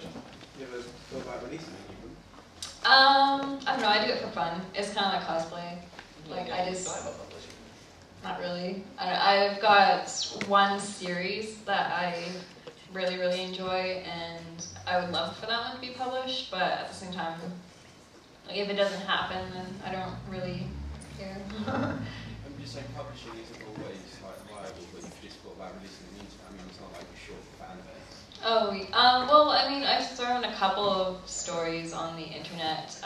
published? You ever thought about releasing any of them? I don't know, I do it for fun. It's kind of like cosplay. Like, Yeah, I just... thought about publishing. Not really. I've got one series that I really, really enjoy, and I would love for that one to be published, but at the same time, like, if it doesn't happen, then I don't really care. I'm just saying publishing isn't always like viable, but you've just thought about releasing the internet. I mean, it's not like a short fan base. Oh, well, I mean, I've thrown a couple of stories on the internet.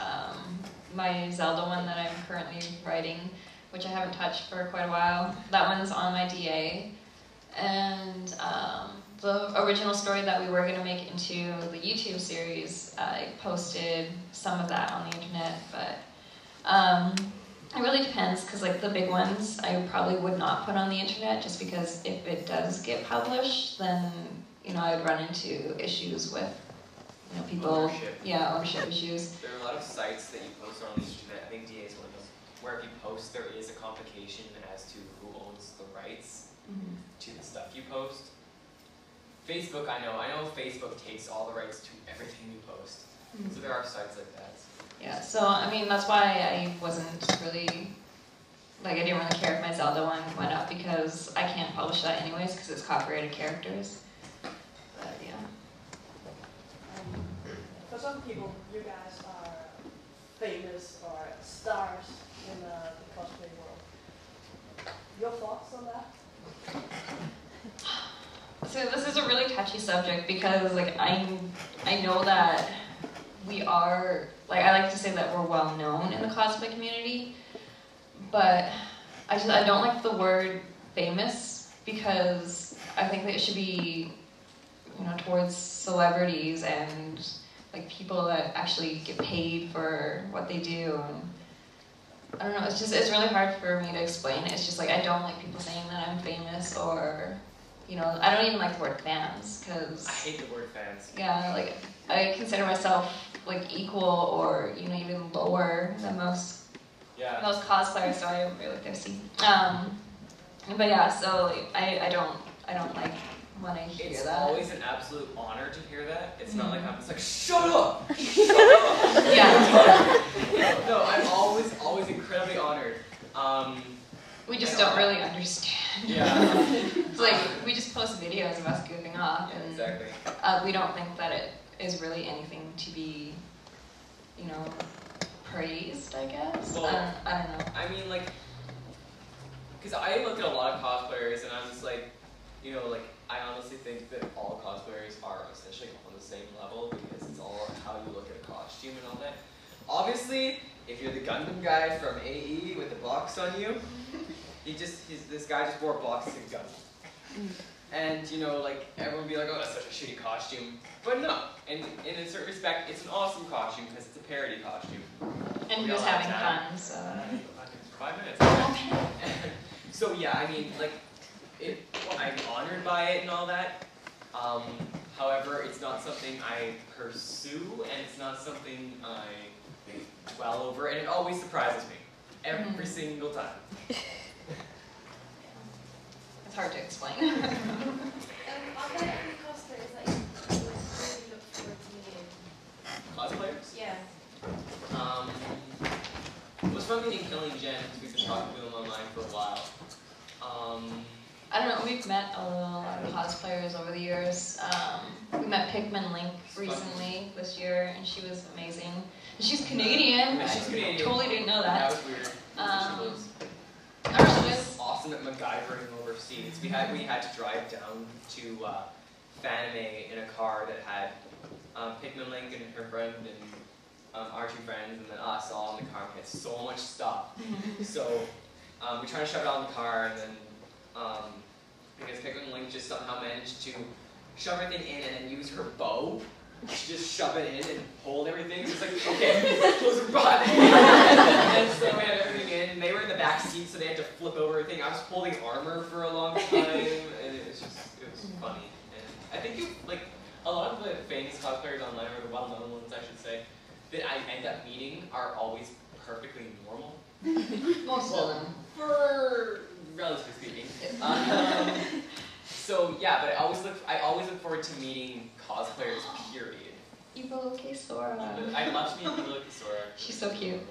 My Zelda one that I'm currently writing, which I haven't touched for quite a while, that one's on my DA. And the original story that we were going to make into the YouTube series, I posted some of that on the internet, but it really depends, because like the big ones I probably would not put on the internet, just because if it does get published, then I'd run into issues with people, ownership issues. There are a lot of sites that you post on the internet. I think DA is one of them, where if you post, there is a complication as to who owns the rights to the stuff you post. Facebook, I know Facebook takes all the rights to everything you post. So there are sites like that. Yeah, so I mean, that's why I wasn't really, I didn't really care if my Zelda one went up, because I can't publish that anyways, because it's copyrighted characters. But yeah. For some people, you guys are famous or stars in the cosplay world. Your thoughts on that? So this is a really touchy subject, because I know that we are, I like to say that we're well known in the cosplay community, but I don't like the word famous, because I think that it should be towards celebrities and people that actually get paid for what they do. And I don't know, it's really hard for me to explain. It's just I don't like people saying that I'm famous, or I don't even like the word fans, because I hate the word fans. Yeah, I consider myself equal, or even lower than most cosplayers. Sorry, I'm really thirsty. But yeah, so I don't want to hear that. It's always an absolute honor to hear that. It's not like I'm just shut up, shut up. Yeah. No, I'm always incredibly honored. We just don't really understand. Yeah. It's we just post videos of us goofing off, and exactly. We don't think that it is really anything to be, praised, I guess. Well, I don't know. I mean, because I look at a lot of cosplayers, and I'm just I honestly think that all cosplayers are essentially on the same level, because it's all how you look at a costume and all that. Obviously, if you're the Gundam guy from AE with the box on you, this guy just wore boxes of Gundam. And, everyone would be like, oh, that's such a shitty costume. But no, and in a certain respect, it's an awesome costume, because it's a parody costume. And he was having fun, so... 5 minutes. So yeah, I mean, I'm honored by it and all that. However, it's not something I pursue, and it's not something I dwell over, and it always surprises me. Every single time. It's hard to explain. Are there any cosplayers that you really look forward to meeting? Cosplayers? Yeah. It was fun meeting Killing Jen, because we've been talking to them online for a while. I don't know, we've met a lot of cosplayers over the years. We met Pikmin Link recently this year, and she was amazing. And she's Canadian. Yeah, she's Canadian. I totally didn't know that. That was weird. She was awesome at MacGyvering overseas. We had to drive down to Fanime in a car that had Pikmin Link and her friend and our two friends, and then us all in the car. We had so much stuff. So we tried to shove it all in the car, and then because Pikmin Link just somehow managed to shove everything in and then use her bow to just shove it in and hold everything. It was okay, close her butt. And so we had everything in, and they were in the back seat, so they had to flip over everything. I was holding armor for a long time, and it was funny. And I think a lot of the famous cosplayers online, or the well-known ones, I should say, that I end up meeting are always perfectly normal. most of them. For relatively speaking. So yeah, but I always look forward to meeting cosplayers, period. Evil Sora. I'd love to meet Evil Sora. She's so cute.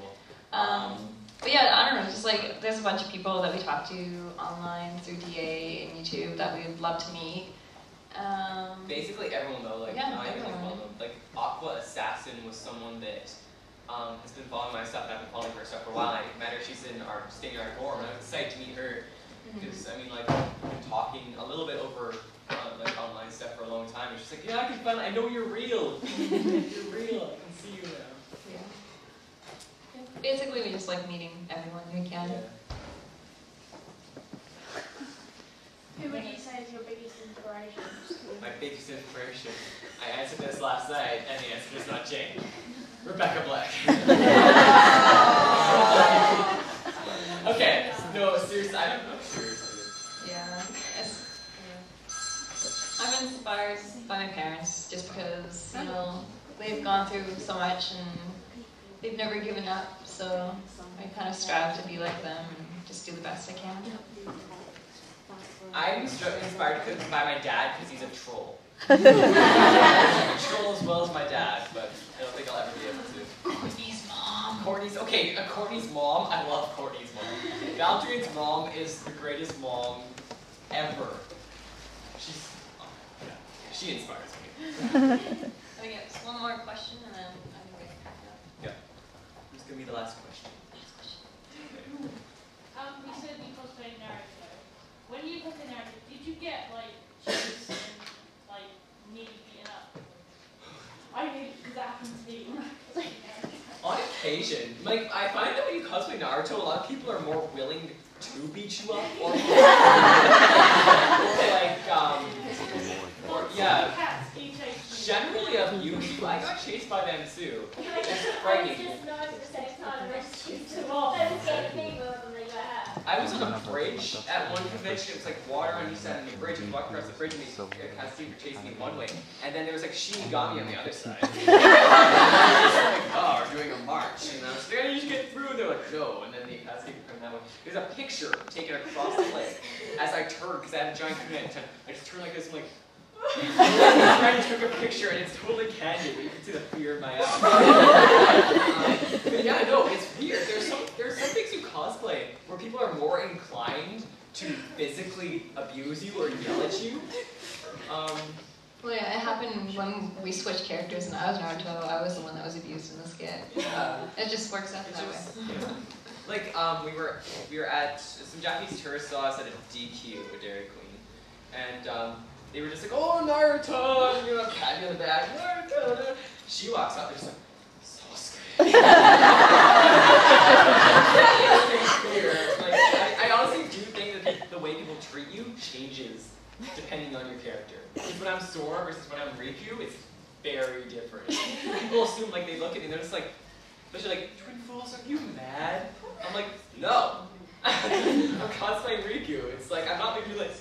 But yeah, I don't know, just like there's a bunch of people that we talk to online through DA and YouTube that we'd love to meet. Basically everyone though, like yeah, not even like everyone. well known. Like Aqua Assassin was someone that has been following my stuff and I've been following her stuff for a while. I met her, she's staying in our dorm and I'm excited to meet her because I mean like we've been talking a little bit over like online stuff for a long time and she's like, yeah, I know you're real. You're real, I can see you now. Yeah. Basically, we just like meeting everyone we can. Yeah. Who would you say is your biggest inspiration? My biggest inspiration. I answered this last night and the answer does not change. Rebecca Black. Okay, no, seriously, I don't know. Seriously. Yeah. I'm inspired by my parents just because, you know, they've gone through so much and they've never given up, so I kind of strive to be like them and just do the best I can. I'm inspired by my dad because he's a troll. He's a troll as well as my dad, but I don't think I'll ever be able to. Courtney's mom. Courtney's mom. I love Courtney's mom. Valdrian's mom is the greatest mom ever. She inspires me. I guess one more question and then I think we can wrap it up. Yeah. Who's gonna be the last question? You said you cosplayed Naruto. When you cosplayed Naruto, did you get like chased and like nearly beaten up? I did because that happened to me. On occasion, like I find that when you cosplay Naruto, a lot of people are more willing to beat you up, or yeah. Generally abuse you. I got chased by them too. It's frightening. I was on a bridge at one convention. It was like water on each side of the bridge, and walked across the bridge, and they kind of seemed to chase me one way. And then there was like Shinigami on the other side. And they were just like, oh, we're doing a march. And I was like, you just get through. And they're like, no. And then the Azteca come that way. There's a picture taken across the lake as I turned, because I had a giant kunai. I just turned like this, and like, my friend took a picture and it's totally candid, but you can see the fear in my eyes. But yeah, no, it's weird. There's some things you cosplay where people are more inclined to physically abuse you or yell at you. Well, yeah, it happened when we switched characters and I was Naruto. I was the one that was abused in the skit. Yeah. It just works out that way. Yeah. Like we were at some Japanese tourists saw us at a DQ, a Dairy Queen, and they were just like, oh, Naruto, and you know, pat me on the back, Naruto. She walks up, they're just like, Sasuke. Like, I honestly do think that the way people treat you changes depending on your character. Because when I'm Sora versus when I'm Riku, it's very different. People assume, like, they look at me and they're just like, especially like, Twinfools, are you mad? I'm like, no. I'm cosplaying Riku. It's like, I'm not making you like,